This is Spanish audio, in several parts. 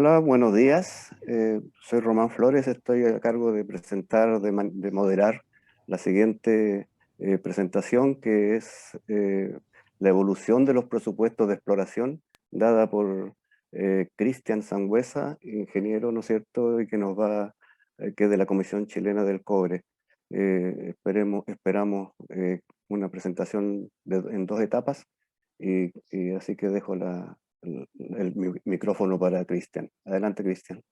Hola, buenos días. Soy Román Flores, estoy a cargo de presentar, de moderar la siguiente presentación, que es la evolución de los presupuestos de exploración, dada por Cristian Sangüesa, ingeniero, ¿no es cierto?, y que que es de la Comisión Chilena del Cobre. Esperamos una presentación en dos etapas, y así que dejo el micrófono para Cristian. Adelante, Cristian.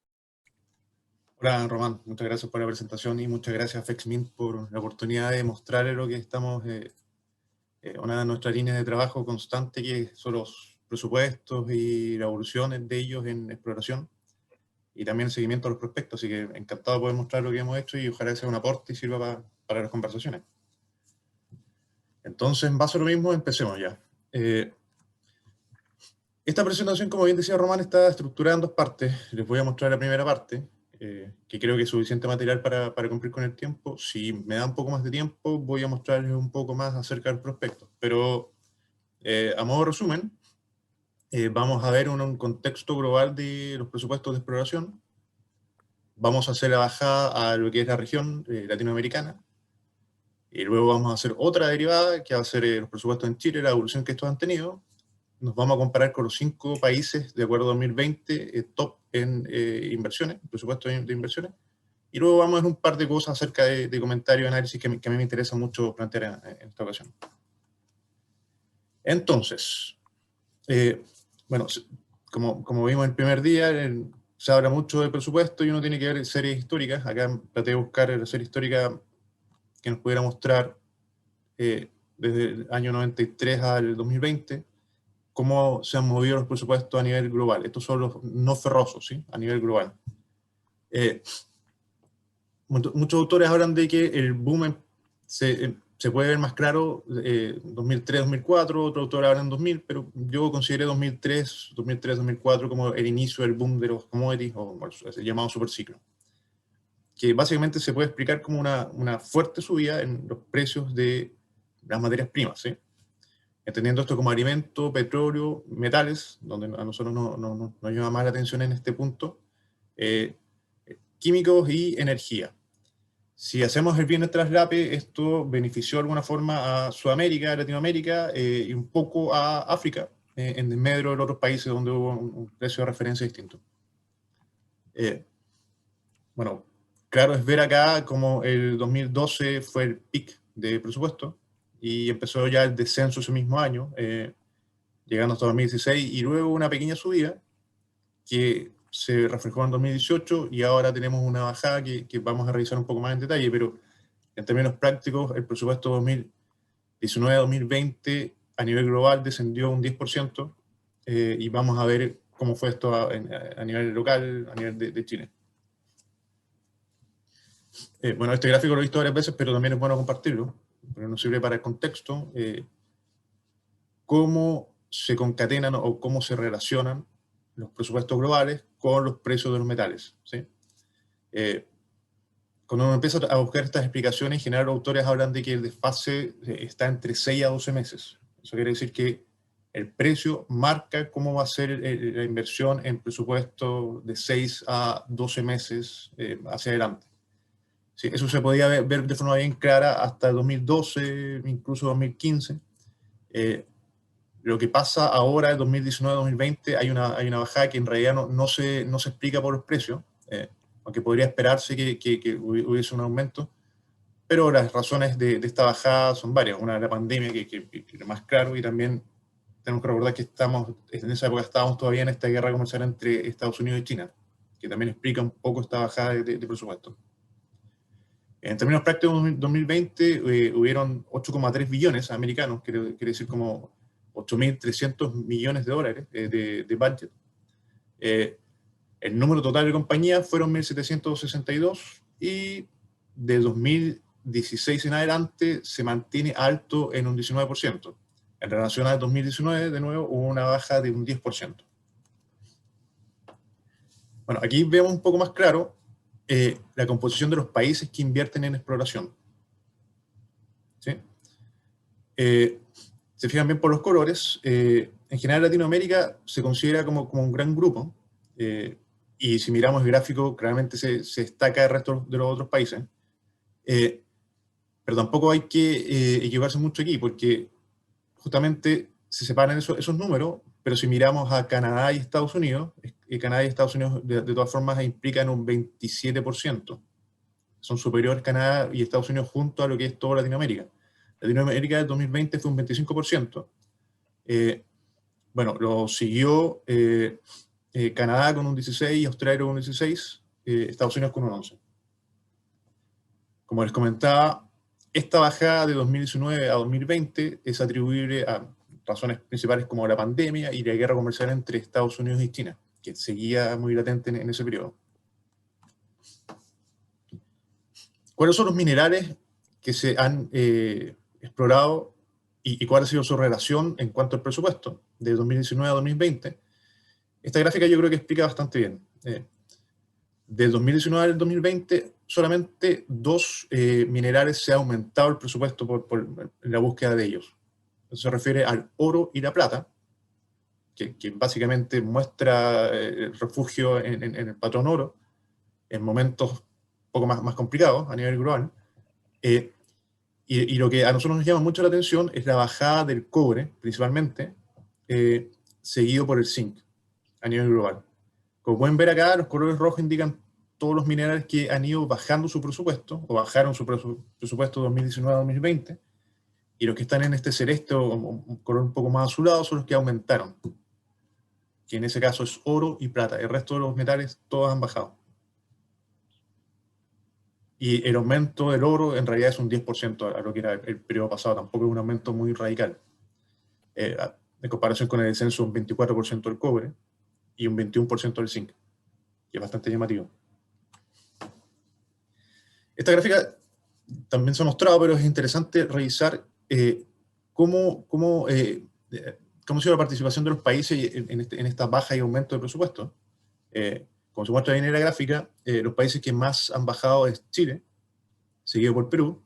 Hola Román, muchas gracias por la presentación y muchas gracias a FEXMINT por la oportunidad de mostrar lo que estamos, una de nuestras líneas de trabajo constante, que son los presupuestos y la evolución de ellos en exploración y también el seguimiento a los prospectos, así que encantado de poder mostrar lo que hemos hecho y ojalá sea un aporte y sirva para las conversaciones. Entonces, en base a lo mismo, empecemos ya. Esta presentación, como bien decía Román, está estructurada en dos partes. Les voy a mostrar la primera parte, que creo que es suficiente material para cumplir con el tiempo. Si me da un poco más de tiempo, voy a mostrarles un poco más acerca del prospecto. Pero, a modo de resumen, vamos a ver un contexto global de los presupuestos de exploración. Vamos a hacer la bajada a lo que es la región latinoamericana. Y luego vamos a hacer otra derivada, que va a ser los presupuestos en Chile, la evolución que estos han tenido. Nos vamos a comparar con los 5 países, de acuerdo a 2020, top en inversiones, presupuesto de inversiones. Y luego vamos a ver un par de cosas acerca de comentarios y análisis que a mí me interesa mucho plantear en esta ocasión. Entonces, bueno, como vimos el primer día, se habla mucho de presupuesto y uno tiene que ver series históricas. Acá traté de buscar la serie histórica que nos pudiera mostrar desde el año 93 al 2020, cómo se han movido los presupuestos a nivel global. Estos son los no ferrosos, ¿sí? A nivel global. Muchos autores hablan de que el boom se puede ver más claro 2003-2004, otros autores hablan 2000, pero yo consideré 2003-2004 como el inicio del boom de los commodities, o el llamado superciclo, que básicamente se puede explicar como una fuerte subida en los precios de las materias primas, ¿sí? Entendiendo esto como alimento, petróleo, metales, donde a nosotros nos llama más la atención en este punto, químicos y energía. Si hacemos el bien de traslape, esto benefició de alguna forma a Sudamérica, Latinoamérica y un poco a África, en medio de los otros países donde hubo un precio de referencia distinto. Bueno, claro es ver acá como el 2012 fue el pic de presupuesto y empezó ya el descenso ese mismo año, llegando hasta 2016, y luego una pequeña subida que se reflejó en 2018 y ahora tenemos una bajada que vamos a revisar un poco más en detalle, pero en términos prácticos el presupuesto 2019-2020 a nivel global descendió un 10%, y vamos a ver cómo fue esto a nivel local, a nivel de Chile. Bueno, este gráfico lo he visto varias veces, pero también es bueno compartirlo, porque nos sirve para el contexto, cómo se concatenan o cómo se relacionan los presupuestos globales con los precios de los metales, ¿sí? Cuando uno empieza a buscar estas explicaciones, en general los autores hablan de que el desfase está entre 6 a 12 meses. Eso quiere decir que el precio marca cómo va a ser la inversión en presupuesto de 6 a 12 meses hacia adelante. Sí, eso se podía ver de forma bien clara hasta 2012, incluso 2015. Lo que pasa ahora, en 2019-2020, hay una bajada que en realidad no se explica por los precios, aunque podría esperarse que hubiese un aumento, pero las razones de esta bajada son varias. Una es la pandemia, que es más claro, y también tenemos que recordar que en esa época estábamos todavía en esta guerra comercial entre Estados Unidos y China, que también explica un poco esta bajada de presupuesto. En términos prácticos, en 2020 hubieron 8,3 billones americanos, quiere decir como 8.300 millones de dólares de budget. El número total de compañías fueron 1.762 y de 2016 en adelante se mantiene alto en un 19%. En relación a 2019, de nuevo, hubo una baja de un 10%. Bueno, aquí vemos un poco más claro la composición de los países que invierten en exploración. ¿Sí? Se fijan bien por los colores. En general Latinoamérica se considera como un gran grupo. y si miramos el gráfico, claramente se destaca el resto de los otros países. Pero tampoco hay que equivocarse mucho aquí, porque justamente se separan esos números, pero si miramos a Canadá y Estados Unidos, Canadá y Estados Unidos de todas formas implican un 27%. Son superiores Canadá y Estados Unidos junto a lo que es toda Latinoamérica. Latinoamérica del 2020 fue un 25%. Bueno, lo siguió Canadá con un 16%, Australia con un 16%, Estados Unidos con un 11%. Como les comentaba, esta bajada de 2019 a 2020 es atribuible a razones principales como la pandemia y la guerra comercial entre Estados Unidos y China, que seguía muy latente en ese periodo. ¿Cuáles son los minerales que se han explorado y cuál ha sido su relación en cuanto al presupuesto de 2019 a 2020? Esta gráfica yo creo que explica bastante bien. Del 2019 al 2020, solamente 2 minerales se ha aumentado el presupuesto por la búsqueda de ellos. Eso se refiere al oro y la plata, que básicamente muestra el refugio en el patrón oro en momentos un poco más complicados a nivel global. Y lo que a nosotros nos llama mucho la atención es la bajada del cobre, principalmente, seguido por el zinc a nivel global. Como pueden ver acá, los colores rojos indican todos los minerales que han ido bajando su presupuesto, o bajaron su presupuesto 2019-2020, y los que están en este celeste o un color un poco más azulado son los que aumentaron, que en ese caso es oro y plata. El resto de los metales todos han bajado. Y el aumento del oro en realidad es un 10% a lo que era el periodo pasado, tampoco es un aumento muy radical. En comparación con el descenso un 24% del cobre y un 21% del zinc, que es bastante llamativo. Esta gráfica también se ha mostrado, pero es interesante revisar cómo ha sido la participación de los países en esta baja y aumento de presupuesto. Como se muestra bien en la gráfica, los países que más han bajado es Chile, seguido por Perú,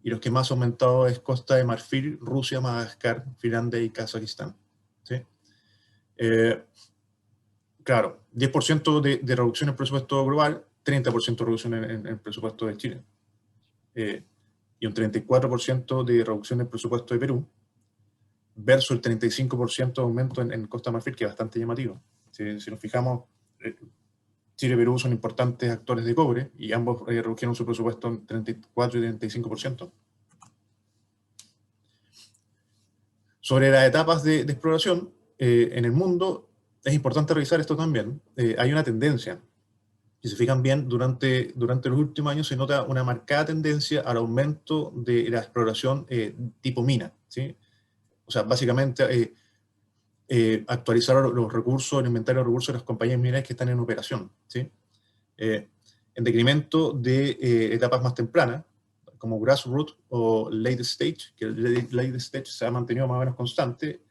y los que más han aumentado es Costa de Marfil, Rusia, Madagascar, Finlandia y Kazajistán. ¿Sí? Claro, 10% de reducción en el presupuesto global, 30% de reducción en el presupuesto de Chile. Y un 34% de reducción en el presupuesto de Perú, versus el 35% de aumento en Costa de Marfil, que es bastante llamativo. Si nos fijamos, Chile y Perú son importantes actores de cobre, y ambos redujeron su presupuesto en 34 y 35%. Sobre las etapas de exploración en el mundo, es importante revisar esto también. Hay una tendencia. Si se fijan bien, durante los últimos años se nota una marcada tendencia al aumento de la exploración tipo mina, ¿sí? O sea, básicamente actualizar los recursos, el inventario de recursos de las compañías mineras que están en operación, ¿sí? En decremento de etapas más tempranas, como grassroots o late stage, que el late stage se ha mantenido más o menos constante,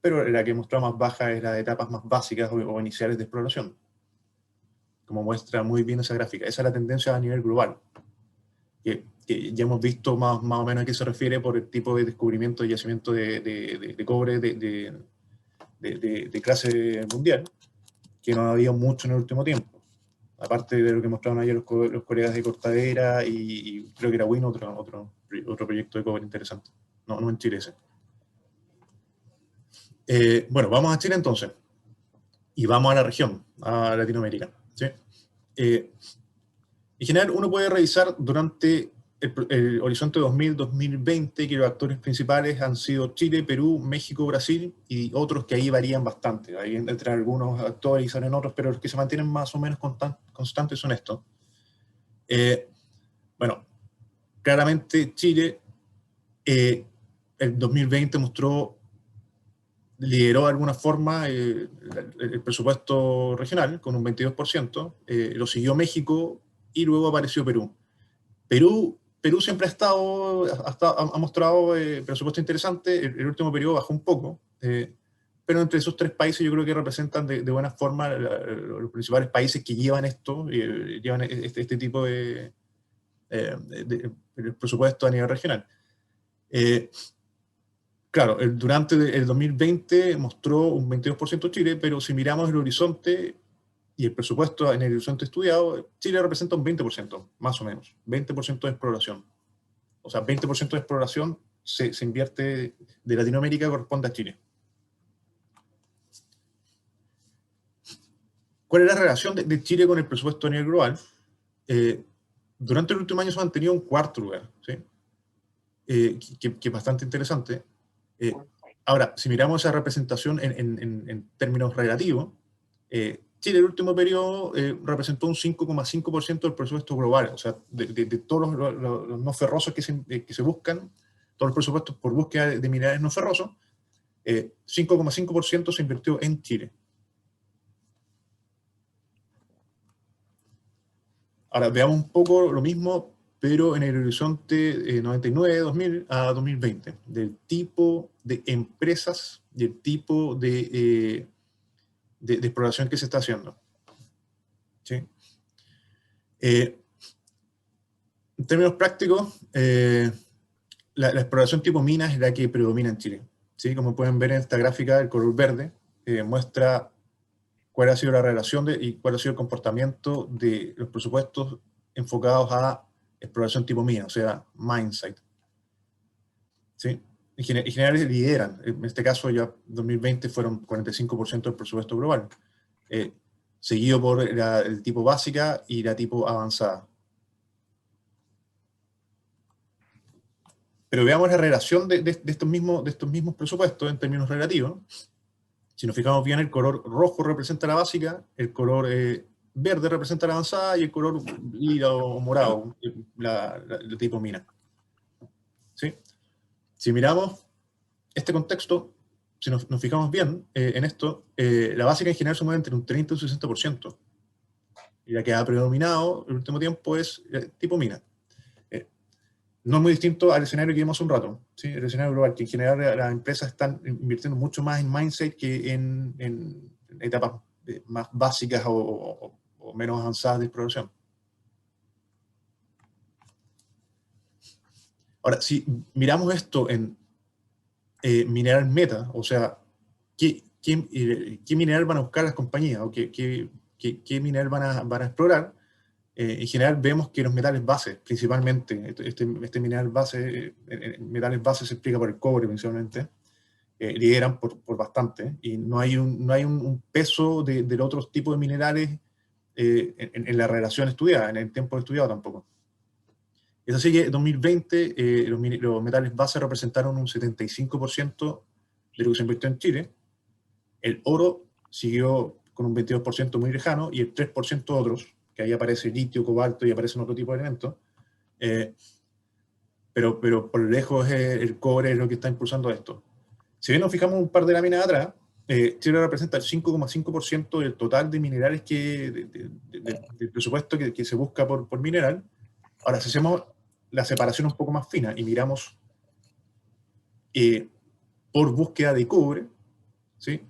pero la que mostró más baja es la de etapas más básicas o iniciales de exploración, como muestra muy bien esa gráfica. Esa es la tendencia a nivel global, que ya hemos visto más o menos a qué se refiere por el tipo de descubrimiento y yacimiento de cobre de clase mundial, que no ha habido mucho en el último tiempo. Aparte de lo que mostraron ayer los colegas de Cortadera y creo que era Win, otro proyecto de cobre interesante. No en Chile ese. Bueno, vamos a Chile entonces. Y vamos a la región, a Latinoamérica. ¿Sí? En general, uno puede revisar durante el horizonte 2000-2020 que los actores principales han sido Chile, Perú, México, Brasil y otros que ahí varían bastante. Ahí entran algunos actores y salen otros, pero los que se mantienen más o menos constantes son estos. Bueno, claramente Chile el 2020 lideró de alguna forma el presupuesto regional con un 22%, lo siguió México y luego apareció Perú. Perú siempre ha mostrado presupuesto interesante. El último periodo bajó un poco, pero entre esos 3 países yo creo que representan de buena forma los principales países que llevan esto, llevan este tipo de presupuesto a nivel regional. Claro, durante el 2020 mostró un 22% Chile, pero si miramos el horizonte, y el presupuesto en el horizonte estudiado, Chile representa un 20%, más o menos, 20% de exploración. O sea, 20% de exploración se invierte de Latinoamérica, corresponde a Chile. ¿Cuál es la relación de Chile con el presupuesto a nivel global? Durante el último año se ha mantenido en cuarto lugar, ¿sí? Que es bastante interesante. Ahora, si miramos esa representación en términos relativos, Chile el último periodo representó un 5,5% del presupuesto global, o sea, de todos los no ferrosos que se buscan, todos los presupuestos por búsqueda de minerales no ferrosos, 5,5% se invirtió en Chile. Ahora, veamos un poco lo mismo, pero en el horizonte 99-2000 a 2020, del tipo de empresas y el tipo de exploración que se está haciendo. ¿Sí? En términos prácticos, la exploración tipo minas es la que predomina en Chile. ¿Sí? Como pueden ver en esta gráfica, el color verde muestra cuál ha sido la relación y cuál ha sido el comportamiento de los presupuestos enfocados a exploración tipo mina, o sea, mine site. ¿Sí? En general lideran. En este caso, ya 2020 fueron 45% del presupuesto global, seguido por el tipo básica y la tipo avanzada. Pero veamos la relación de estos mismos presupuestos en términos relativos. Si nos fijamos bien, el color rojo representa la básica, el color verde representa la avanzada y el color lila o morado, el tipo mina. ¿Sí? Si miramos este contexto, si nos fijamos bien en esto, la básica en general se mueve entre un 30 y un 60%. Y la que ha predominado el último tiempo es tipo mina. No es muy distinto al escenario que vimos hace un rato, ¿sí? El escenario global, que en general las empresas están invirtiendo mucho más en mindset que en etapas más básicas o menos avanzadas de exploración. Ahora, si miramos esto en mineral meta, o sea, ¿qué mineral van a buscar las compañías o qué mineral van a explorar? En general vemos que los metales bases, principalmente, este mineral base, metales bases se explica por el cobre principalmente, lideran por bastante, y no hay un peso de los otros tipos de minerales en la relación estudiada, en el tiempo estudiado tampoco. Es así que en 2020 los metales bases representaron un 75% de lo que se invirtió en Chile. El oro siguió con un 22% muy lejano y el 3% otros, que ahí aparece litio, cobalto y aparecen otro tipo de elementos. Pero por lejos el cobre es lo que está impulsando esto. Si bien nos fijamos un par de láminas atrás, Chile representa el 5,5% del total de minerales del presupuesto que se busca por mineral. Ahora, si hacemos la separación un poco más fina y miramos por búsqueda de cobre, ¿sí?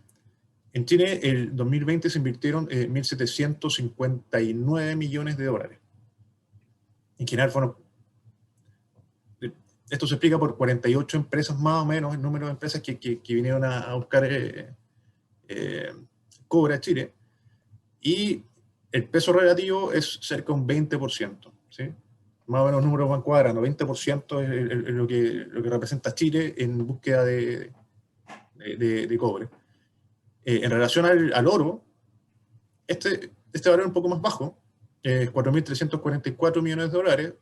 En Chile, el 2020 se invirtieron 1.759 millones de dólares. En general fueron... Esto se explica por 48 empresas más o menos, el número de empresas que vinieron a buscar cobre a Chile. Y el peso relativo es cerca de un 20%. ¿Sí? Más o menos los números van cuadrando. 20% es lo que representa Chile en búsqueda de cobre. En relación al oro, este valor es un poco más bajo, 4.344 millones de dólares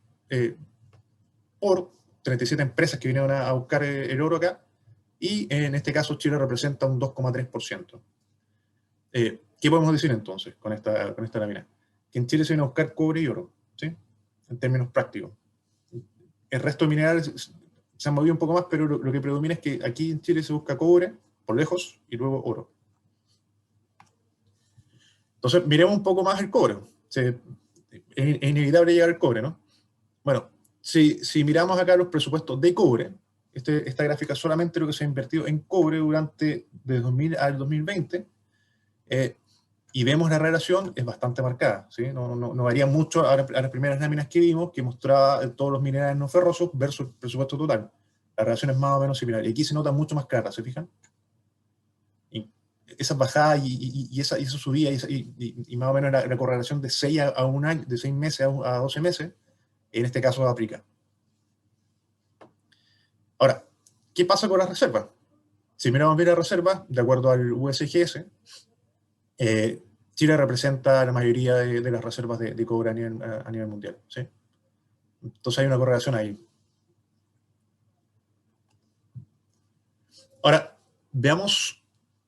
por 37 empresas que vinieron a buscar el oro acá, y en este caso Chile representa un 2,3%. ¿Qué podemos decir entonces con esta lámina? Que en Chile se viene a buscar cobre y oro, ¿sí? En términos prácticos. El resto de minerales se han movido un poco más, pero lo que predomina es que aquí en Chile se busca cobre, por lejos, y luego oro. Entonces, miremos un poco más el cobre. Es inevitable llegar al cobre, ¿no? Bueno, si miramos acá los presupuestos de cobre, esta gráfica es solamente lo que se ha invertido en cobre desde 2000 al 2020, y vemos la relación, es bastante marcada, ¿sí? No varía mucho a las primeras láminas que vimos, que mostraba todos los minerales no ferrosos versus el presupuesto total. La relación es más o menos similar. Y aquí se nota mucho más clara, ¿se fijan? esas bajadas y esa subida y más o menos la correlación de 6 a un año, de 6 meses a 12 meses, en este caso aplica. Ahora, ¿qué pasa con las reservas? Si miramos bien las reservas, de acuerdo al USGS, Chile representa la mayoría de las reservas de cobre a nivel mundial, ¿sí? Entonces hay una correlación ahí. Ahora, veamos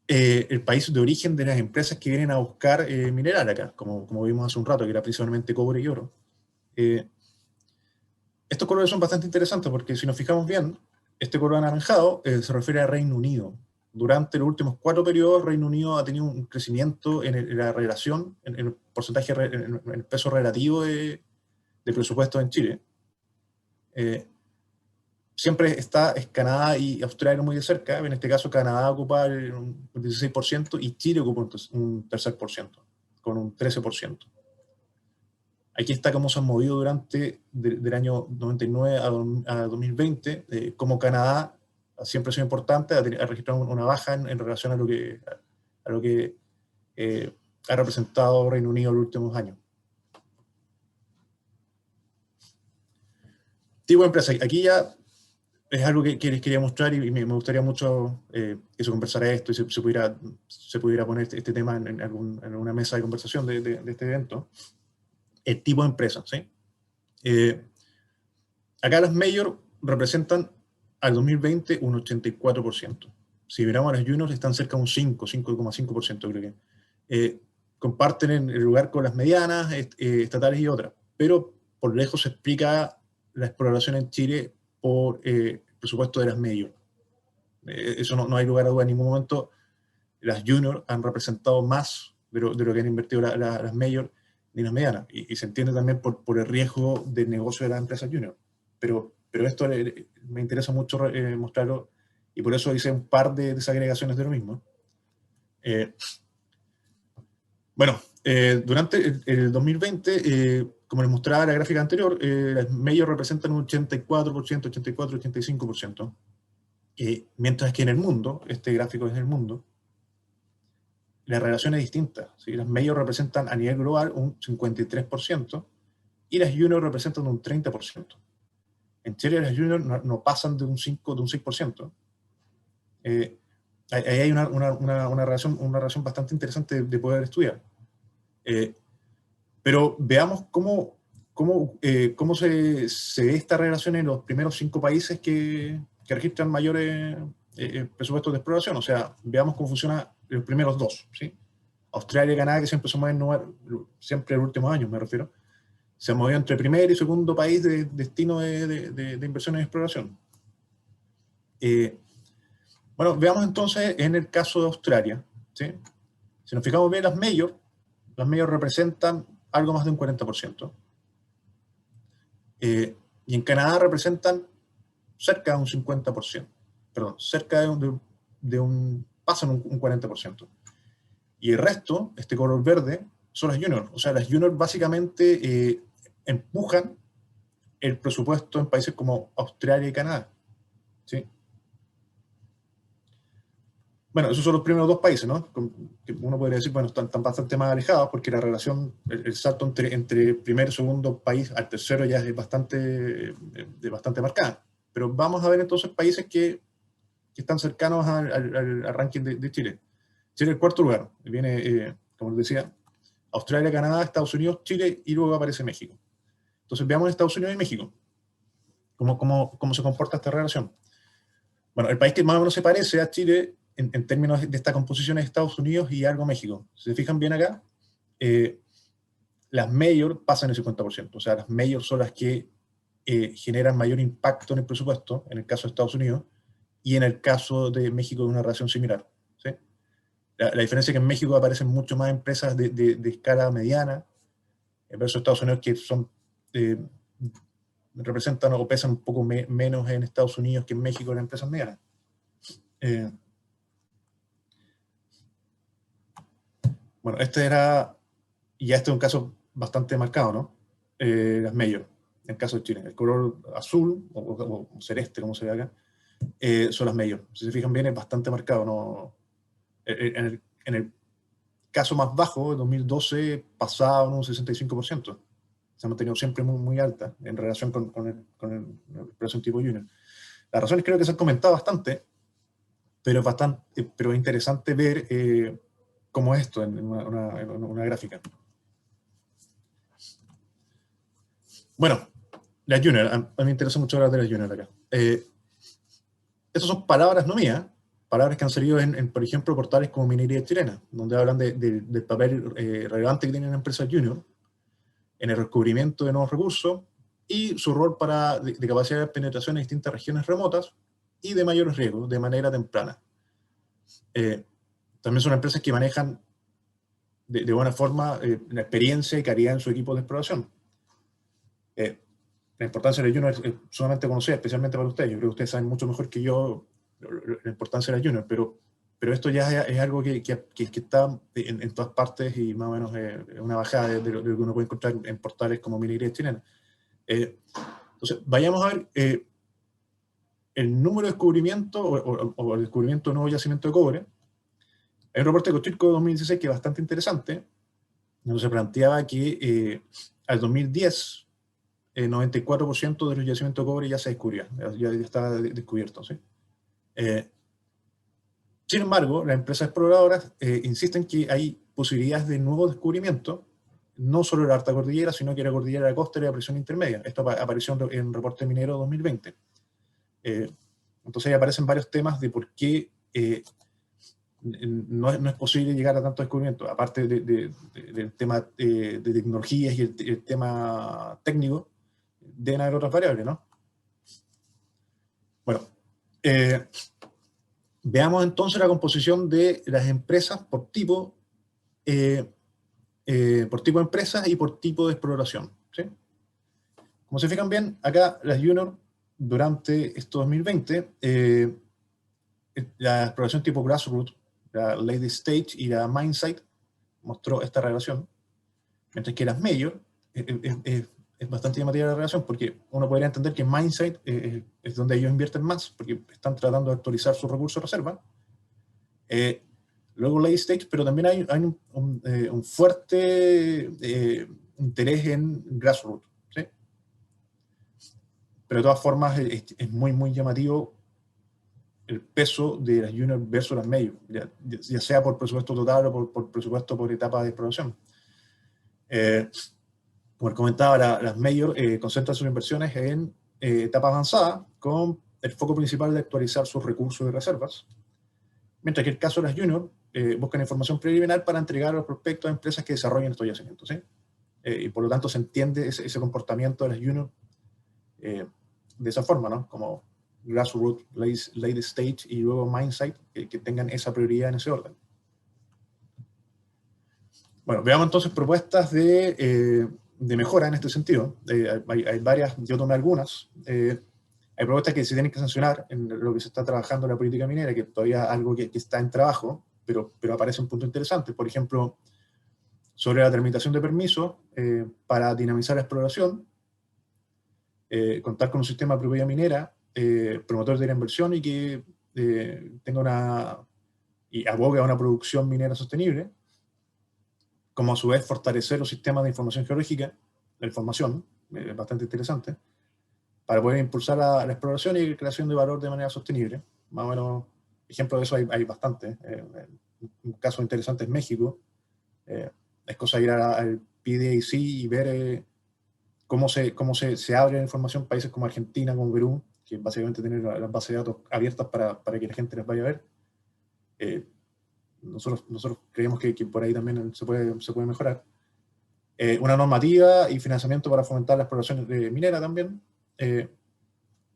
el país de origen de las empresas que vienen a buscar mineral acá, como vimos hace un rato, que era principalmente cobre y oro. Estos colores son bastante interesantes porque si nos fijamos bien, este color anaranjado se refiere a Reino Unido. Durante los últimos 4 periodos, Reino Unido ha tenido un crecimiento en la relación, en el porcentaje, en el peso relativo de presupuesto en Chile. Siempre es Canadá y Australia muy de cerca. En este caso, Canadá ocupa un 16% y Chile ocupa un 3%, con un 13%. Aquí está cómo se han movido durante del año 99 a 2020, como Canadá siempre ha sido importante, ha registrado una baja en relación a lo que ha representado Reino Unido en los últimos años. Tipo de empresa, aquí ya es algo que les quería mostrar y me gustaría mucho que se conversara esto y se pudiera poner este tema en alguna mesa de conversación de este evento. El tipo de empresa, ¿sí? Acá las major representan al 2020 un 84%. Si miramos a las juniors están cerca de un 5,5% creo que. Comparten el lugar con las medianas, estatales y otras, pero por lejos se explica la exploración en Chile por el presupuesto de las major. Eso no hay lugar a duda en ningún momento. Las juniors han representado más de lo que han invertido las major ni las medianas, y se entiende también por el riesgo del negocio de las empresas junior. Pero esto me interesa mucho mostrarlo, y por eso hice un par de desagregaciones de lo mismo. Durante el 2020, como les mostraba en la gráfica anterior, las majors representan un 84%, 84, 85%, mientras que en el mundo, este gráfico es en el mundo, la relación es distinta, ¿sí? Las majors representan a nivel global un 53% y las juniors representan un 30%. En Chile las juniors no pasan de un 6%. Ahí hay una relación bastante interesante de poder estudiar. Pero veamos cómo se ve esta relación en los primeros 5 países que registran mayores presupuestos de exploración. O sea, veamos cómo funciona los primeros 2, ¿sí? Australia y Canadá, que siempre se mueven, siempre en los últimos años me refiero, se han movido entre primer y segundo país de destino de inversión en exploración. Bueno, veamos entonces en el caso de Australia, ¿sí? Si nos fijamos bien, las majors representan algo más de un 40%. Y en Canadá representan cerca de un 50%. Perdón, cerca pasan un 40%. Y el resto, este color verde, son las juniors. O sea, las juniors básicamente empujan el presupuesto en países como Australia y Canadá, ¿sí? Bueno, esos son los primeros 2 países, ¿no? Que uno podría decir, bueno, están bastante más alejados porque la relación, el salto entre primer y segundo país al tercero ya es bastante marcada. Pero vamos a ver entonces países que están cercanos al ranking de Chile. Chile es el 4º lugar. Viene, como les decía, Australia, Canadá, Estados Unidos, Chile y luego aparece México. Entonces veamos Estados Unidos y México. ¿Cómo se comporta esta relación? Bueno, el país que más o menos se parece a Chile en términos de esta composición es Estados Unidos y algo México. Si se fijan bien acá, las major pasan el 50%. O sea, las major son las que generan mayor impacto en el presupuesto, en el caso de Estados Unidos, y en el caso de México es una relación similar, ¿sí? La diferencia es que en México aparecen mucho más empresas de escala mediana, versus Estados Unidos que representan o pesan un poco menos en Estados Unidos que en México las empresas medianas. Bueno, este es un caso bastante marcado, ¿no? Las major, en el caso de Chile. El color azul, o celeste, como se ve acá, son las major. Si se fijan bien, es bastante marcado, ¿no? En en el caso más bajo, en 2012, pasaba un 65%. Se ha mantenido siempre muy, muy alta en relación con el precio tipo junior. Las razones creo que se han comentado bastante, pero es interesante ver cómo es esto en una gráfica. Bueno, las junior, a mí me interesa mucho hablar de las junior acá. Estas son palabras no mías, palabras que han salido por ejemplo, portales como Minería Chilena, donde hablan del papel relevante que tienen empresas junior en el descubrimiento de nuevos recursos y su rol de capacidad de penetración en distintas regiones remotas y de mayores riesgos de manera temprana. También son empresas que manejan de buena forma la experiencia y calidad en su equipo de exploración. La importancia de la junior es sumamente conocida, especialmente para ustedes. Yo creo que ustedes saben mucho mejor que yo la importancia de la junior, pero esto ya es algo que está en todas partes y más o menos es una bajada de lo que uno puede encontrar en portales como Minería Chilena. Entonces, vayamos a ver el número de descubrimientos o el descubrimiento de nuevo yacimiento de cobre. Hay un reporte de Cochilco de 2016 que es bastante interesante, donde se planteaba que al 2010 el 94% de los yacimientos de cobre ya se descubría, ya estaba descubierto, ¿sí? Sin embargo, las empresas exploradoras insisten que hay posibilidades de nuevo descubrimiento, no solo en la alta cordillera, sino que en la cordillera de la costa y la presión intermedia. Esto apareció en el reporte minero 2020. Entonces ahí aparecen varios temas de por qué no es posible llegar a tanto descubrimiento, aparte del tema de tecnologías y el tema técnico, deben haber otras variables, ¿no? Bueno, veamos entonces la composición de las empresas por tipo de empresas y por tipo de exploración, ¿sí? Como se fijan bien, acá las junior durante este 2020, la exploración tipo grassroots, la late stage y la mine site mostró esta relación, mientras que las major es bastante llamativa la relación, porque uno podría entender que mine site es donde ellos invierten más, porque están tratando de actualizar sus recursos de reserva. Luego late stage, pero también hay un fuerte interés en grassroots, ¿sí? Pero de todas formas es muy, muy llamativo el peso de las junior versus las major, ya sea por presupuesto total o por presupuesto por etapa de exploración. Como comentaba, las major concentran sus inversiones en etapa avanzada, con el foco principal de actualizar sus recursos y reservas, mientras que el caso de las junior buscan información preliminar para entregar a los prospectos a empresas que desarrollen estos yacimientos, ¿sí? Y por lo tanto se entiende ese comportamiento de las junior de esa forma, ¿no? Como grassroots, late stage y luego mine site, que tengan esa prioridad en ese orden. Bueno, veamos entonces propuestas de mejora en este sentido. Hay varias, yo tomé algunas. Hay propuestas que se tienen que sancionar en lo que se está trabajando en la política minera, que todavía es algo que está en trabajo, pero aparece un punto interesante. Por ejemplo, sobre la tramitación de permisos para dinamizar la exploración, contar con un sistema de propiedad minera, promotor de la inversión y que tenga y abogue a una producción minera sostenible, como a su vez fortalecer los sistemas de información geológica, la información, es bastante interesante, para poder impulsar la exploración y la creación de valor de manera sostenible. Más o menos, ejemplos de eso hay bastante. Un caso interesante es México. Es cosa de ir al PDAC y ver cómo se abre la información en países como Argentina, como Perú, que básicamente tienen las bases de datos abiertas para que la gente las vaya a ver. Nosotros creemos que por ahí también se puede mejorar. Una normativa y financiamiento para fomentar la exploración minera también.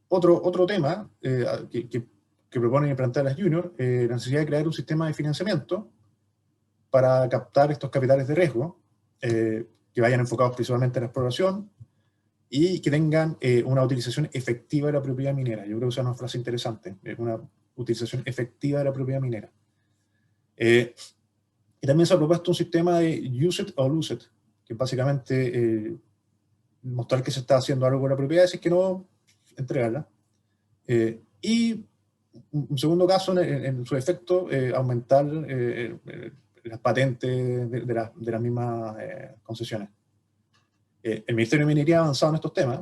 Otro tema que proponen implantar las junior, la necesidad de crear un sistema de financiamiento para captar estos capitales de riesgo, que vayan enfocados principalmente en la exploración y que tengan una utilización efectiva de la propiedad minera. Yo creo que esa es una frase interesante, una utilización efectiva de la propiedad minera. Y también se ha propuesto un sistema de use it or lose it, que básicamente mostrar que se está haciendo algo con la propiedad, y si es que no, entregarla. Y un segundo caso, en su efecto, aumentar las patentes de las mismas concesiones. El Ministerio de Minería ha avanzado en estos temas,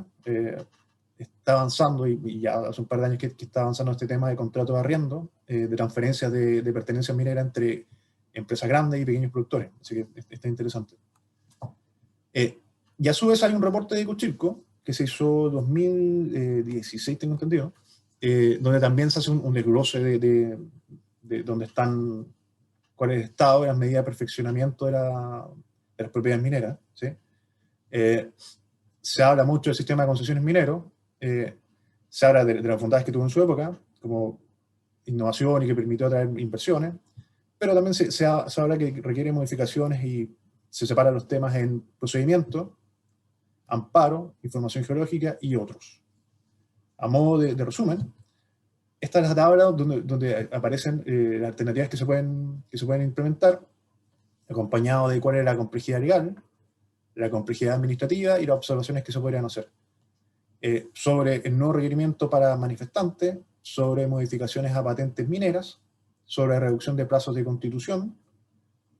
está avanzando, y ya hace un par de años que está avanzando en este tema de contratos de arriendo, de transferencias de pertenencias mineras entre empresas grandes y pequeños productores, así que está interesante. Y a su vez hay un reporte de Cochilco, que se hizo en 2016, tengo entendido, donde también se hace un desglose de dónde están, cuál es el estado de las medidas de perfeccionamiento de las propiedades mineras, ¿sí? Se habla mucho del sistema de concesiones mineros, se habla de las bondades que tuvo en su época, como innovación y que permitió atraer inversiones, pero también se habla que requiere modificaciones y se separan los temas en procedimiento, amparo, información geológica y otros. A modo de resumen, esta es la tabla donde aparecen las alternativas que se pueden implementar, acompañado de cuál es la complejidad legal, la complejidad administrativa y las observaciones que se podrían hacer. Sobre el nuevo requerimiento para manifestantes, sobre modificaciones a patentes mineras, sobre reducción de plazos de constitución,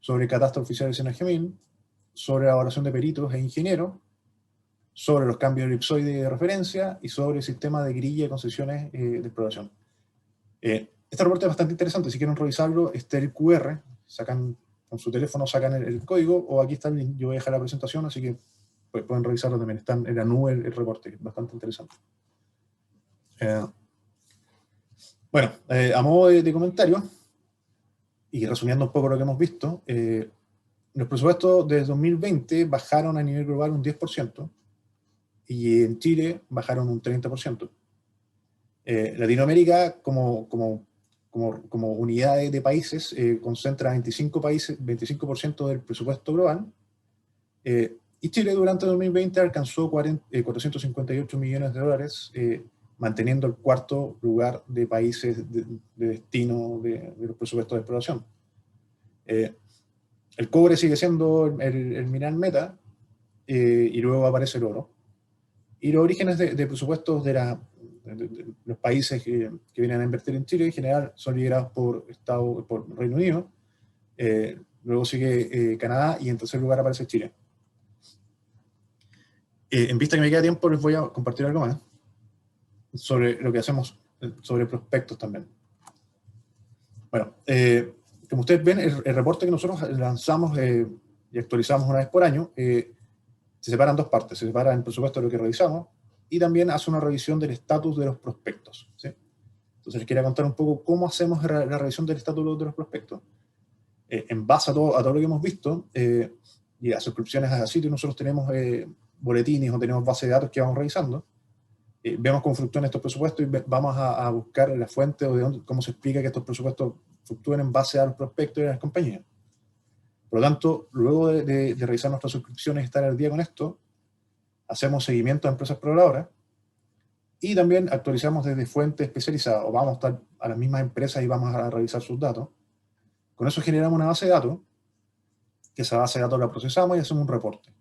sobre catastro oficial de Senagemil, sobre la evaluación de peritos e ingenieros, sobre los cambios de elipsoide de referencia y sobre el sistema de grilla de concesiones de exploración. Este reporte es bastante interesante, si quieren revisarlo, está el QR, sacan con su teléfono, sacan el código, o aquí está el link, yo voy a dejar la presentación, así que pueden revisarlo también, está en la nube el reporte, bastante interesante. Bueno, a modo de comentario, y resumiendo un poco lo que hemos visto, los presupuestos de 2020 bajaron a nivel global un 10%, y en Chile bajaron un 30%. Latinoamérica, como unidad de países, concentra 25% del presupuesto global, y Chile durante 2020 alcanzó 458 millones de dólares, manteniendo el cuarto lugar de países de destino de los presupuestos de exploración. El cobre sigue siendo el mineral meta, y luego aparece el oro. Y los orígenes de presupuestos de los países que vienen a invertir en Chile en general son liderados por Reino Unido, luego sigue Canadá, y en tercer lugar aparece Chile. En vista que me queda tiempo, les voy a compartir algo más sobre lo que hacemos sobre prospectos también. Bueno, como ustedes ven, el reporte que nosotros lanzamos y actualizamos una vez por año se separa en dos partes. Se separa en el presupuesto de lo que revisamos y también hace una revisión del estatus de los prospectos, ¿sí? Entonces les quería contar un poco cómo hacemos la revisión del estatus de los prospectos. En base a todo lo que hemos visto y a suscripciones a sitio, nosotros tenemos boletines o tenemos base de datos que vamos revisando. Vemos cómo fluctúan estos presupuestos y vamos a buscar la fuente o de cómo se explica que estos presupuestos fluctúen en base a los prospectos y a las compañías. Por lo tanto, luego de revisar nuestras suscripciones y estar al día con esto, hacemos seguimiento a empresas proveedoras y también actualizamos desde fuentes especializadas, o vamos a estar a las mismas empresas y vamos a revisar sus datos. Con eso generamos una base de datos, que esa base de datos la procesamos y hacemos un reporte.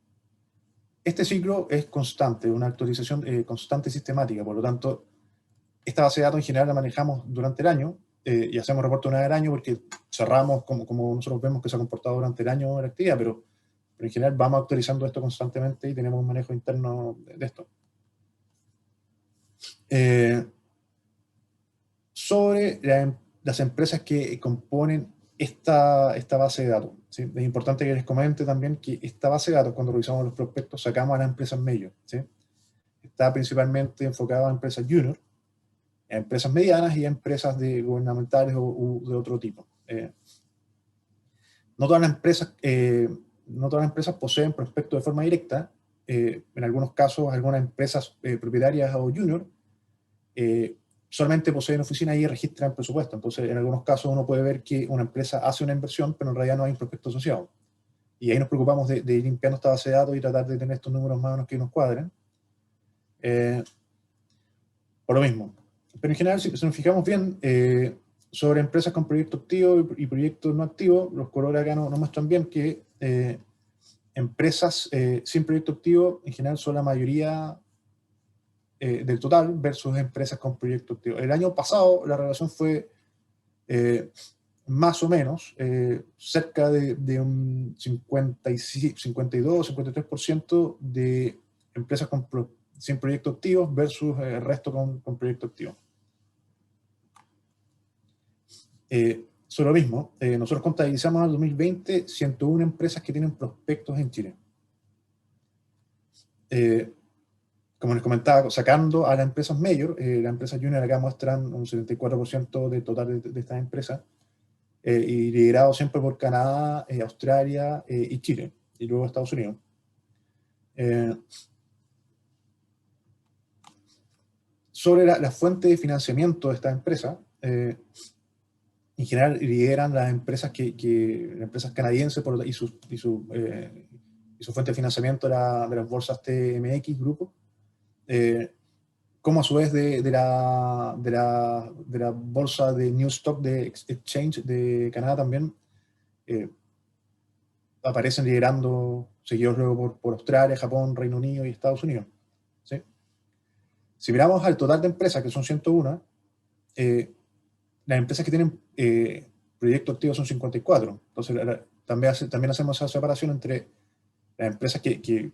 Este ciclo es constante, una actualización constante y sistemática, por lo tanto, esta base de datos en general la manejamos durante el año y hacemos reporte una vez al año porque cerramos como nosotros vemos que se ha comportado durante el año la actividad, pero en general vamos actualizando esto constantemente y tenemos un manejo interno de esto. Sobre las empresas que componen esta base de datos, ¿sí? Es importante que les comente también que esta base de datos, cuando revisamos los prospectos, sacamos a las empresas major, ¿sí? Está principalmente enfocada a empresas junior, a empresas medianas y a empresas gubernamentales o de otro tipo. No todas las empresas poseen prospectos de forma directa. En algunos casos, algunas empresas propietarias o junior solamente poseen oficinas y registran presupuesto. Entonces, en algunos casos uno puede ver que una empresa hace una inversión, pero en realidad no hay un prospecto asociado. Y ahí nos preocupamos de ir limpiando esta base de datos y tratar de tener estos números más o menos que nos cuadren. Por lo mismo. Pero en general, si nos fijamos bien, sobre empresas con proyecto activo y proyectos no activos, los colores acá nos muestran bien que empresas sin proyecto activo, en general, son la mayoría del total versus empresas con proyecto activo. El año pasado la relación fue más o menos cerca de un 52-53% de empresas sin proyecto activo versus el resto con proyecto activo. Sobre lo mismo, nosotros contabilizamos en el 2020 101 empresas que tienen prospectos en Chile. Como les comentaba, sacando a las empresas mayor, las empresas junior acá muestran un 74% del total de estas empresas, y liderado siempre por Canadá, Australia y Chile, y luego Estados Unidos. Sobre la fuente de financiamiento de estas empresas, en general lideran las empresas las empresas canadienses y su fuente de financiamiento de las bolsas TMX Grupo, como a su vez de la bolsa de New Stock de Exchange de Canadá también, aparecen liderando, seguidos luego por Australia, Japón, Reino Unido y Estados Unidos. ¿Sí? Si miramos al total de empresas, que son 101, las empresas que tienen proyecto activo son 54. Entonces, también hacemos esa separación entre las empresas que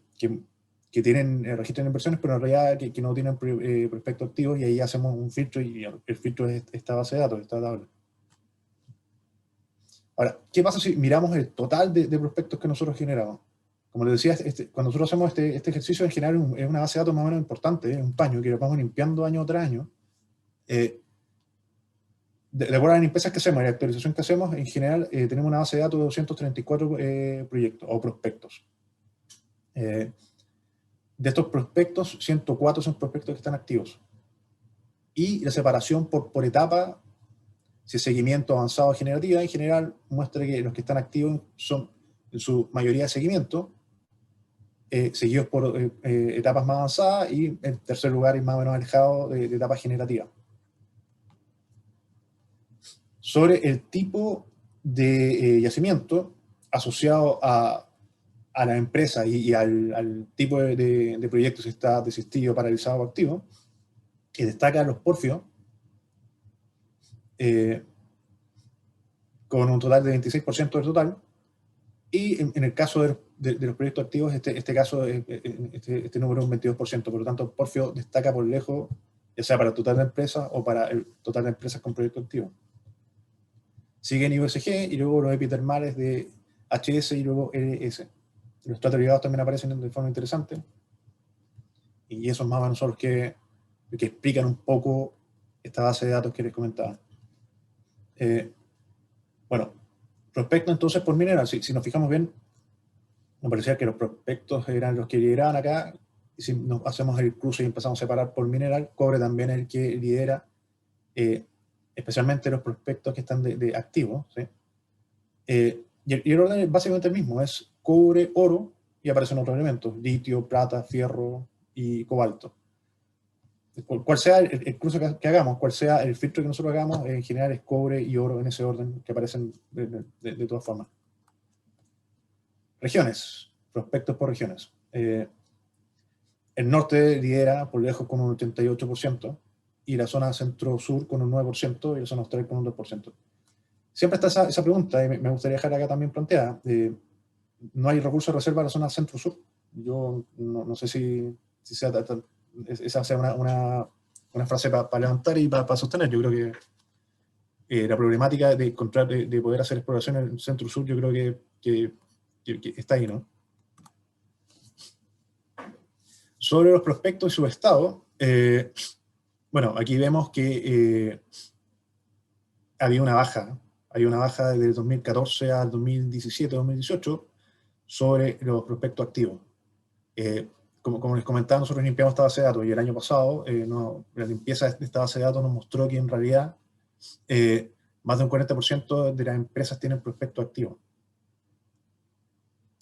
tienen registro de inversiones, pero en realidad que no tienen prospecto activo, y ahí hacemos un filtro, y el filtro es esta base de datos, esta tabla. Ahora, ¿qué pasa si miramos el total de prospectos que nosotros generamos? Como les decía, cuando nosotros hacemos este ejercicio de generar es una base de datos más o menos importante, un paño que lo vamos limpiando año tras año. De acuerdo a las empresas que hacemos y la actualización que hacemos, en general tenemos una base de datos de 234 proyectos o prospectos. De estos prospectos, 104 son prospectos que están activos. Y la separación por etapa, si es seguimiento avanzado generativa, en general muestra que los que están activos son en su mayoría de seguimiento, seguidos por etapas más avanzadas, y en tercer lugar y más o menos alejado de etapas generativas. Sobre el tipo de yacimiento asociado a la empresa y al tipo de proyecto, si está desistido, paralizado o activo, que destaca los porfios, con un total de 26% del total, y en el caso de los proyectos activos, este número es un 22%, por lo tanto, porfio destaca por lejos, ya sea para el total de empresas o para el total de empresas con proyecto activo. Siguen IUSG y luego los epitermales de HS y luego LS. Los tratos derivados también aparecen de forma interesante, y esos más o menos son los que explican un poco esta base de datos que les comentaba. Bueno, prospectos entonces por mineral, si nos fijamos bien, nos parecía que los prospectos eran los que lideraban acá, y si nos hacemos el cruce y empezamos a separar por mineral, cobre también es el que lidera, especialmente los prospectos que están de activos, ¿sí? Y el orden es básicamente el mismo, es cobre, oro, y aparecen otros elementos, litio, plata, fierro y cobalto. Cual sea el cruce que hagamos, cual sea el filtro que nosotros hagamos, en general es cobre y oro en ese orden que aparecen de todas formas. Regiones, prospectos por regiones. El norte lidera por lejos con un 88%, y la zona centro-sur con un 9%, y la zona austral con un 2%. Siempre está esa pregunta, y me gustaría dejar acá también planteada. No hay recursos de reserva en la zona centro-sur. Yo no sé si esa sea una frase para levantar y para sostener. Yo creo que la problemática de poder hacer exploración en el centro-sur, yo creo que está ahí, ¿no? Sobre los prospectos y su estado, bueno, aquí vemos que había una baja desde 2014 al 2017-2018 sobre los prospectos activos. Como les comentaba, nosotros limpiamos esta base de datos, y el año pasado la limpieza de esta base de datos nos mostró que en realidad más de un 40% de las empresas tienen prospectos activos,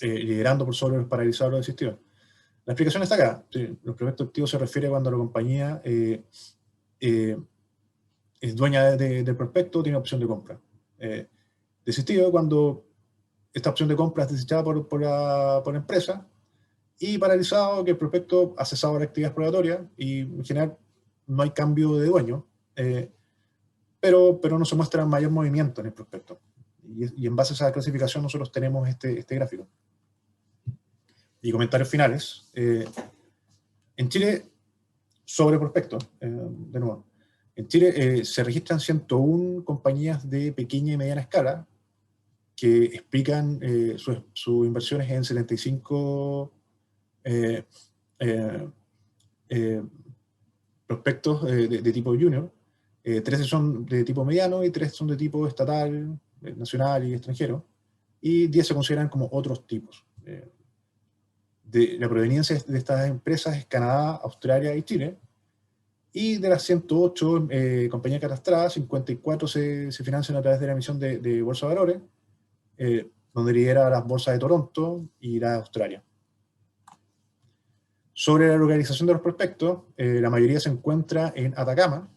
liderando por sobre los paralizados o los desistidos. La explicación está acá. Sí, los prospectos activos se refiere cuando la compañía es dueña del prospecto, tiene opción de compra. Desistido cuando esta opción de compra es desechada por la empresa, y paralizado, que el prospecto ha cesado la actividad exploratoria y en general no hay cambio de dueño, pero no se muestra mayor movimiento en el prospecto. Y en base a esa clasificación nosotros tenemos este gráfico. Y comentarios finales. En Chile, sobre prospectos, de nuevo, en Chile se registran 101 compañías de pequeña y mediana escala que explican sus inversiones en 75 prospectos de tipo junior. 13 son de tipo mediano y 3 son de tipo estatal, nacional y extranjero. Y 10 se consideran como otros tipos. La proveniencia de estas empresas es Canadá, Australia y Chile. Y de las 108 compañías catastradas, 54 se financian a través de la emisión de bolsa de valores, donde lidera las bolsas de Toronto y la de Australia. Sobre la localización de los prospectos, la mayoría se encuentra en Atacama,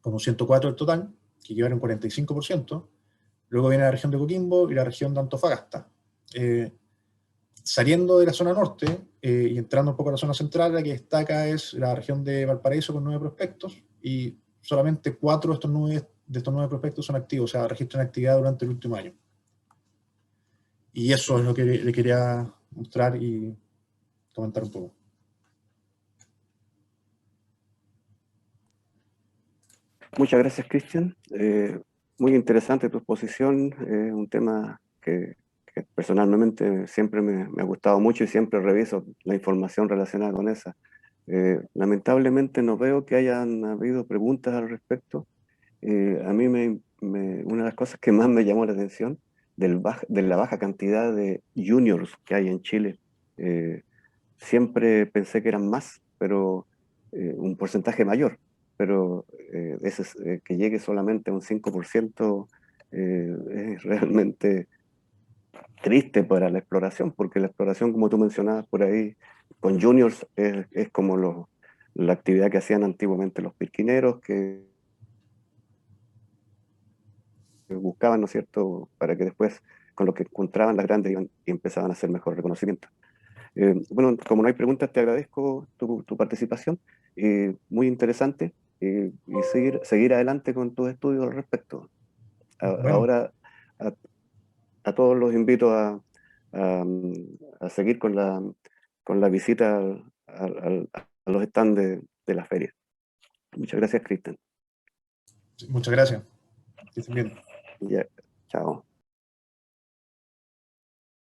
como 104 el total, que llevan un 45%. Luego viene la región de Coquimbo y la región de Antofagasta. Saliendo de la zona norte y entrando un poco a la zona central, la que destaca es la región de Valparaíso con 9 prospectos, y solamente 4 de estos 9 prospectos son activos, o sea, registran actividad durante el último año. Y eso es lo que le quería mostrar y comentar un poco. Muchas gracias, Cristian. Muy interesante tu exposición, un tema que personalmente siempre me ha gustado mucho y siempre reviso la información relacionada con esa. Lamentablemente no veo que hayan habido preguntas al respecto. A mí una de las cosas que más me llamó la atención de la baja cantidad de juniors que hay en Chile. Siempre pensé que eran más, pero un porcentaje mayor, pero que llegue solamente a un 5% es realmente triste para la exploración, porque la exploración, como tú mencionabas por ahí, con juniors es como la actividad que hacían antiguamente los pirquineros, que buscaban, ¿no es cierto?, para que después, con lo que encontraban las grandes, iban y empezaban a hacer mejor reconocimiento. Bueno, como no hay preguntas, te agradezco tu participación, muy interesante, y seguir adelante con tus estudios al respecto. Bueno, Ahora a todos los invito a, a seguir con la visita a los stands de la feria. Muchas gracias, Cristian. muchas gracias. Que estén bien. Ya, chao.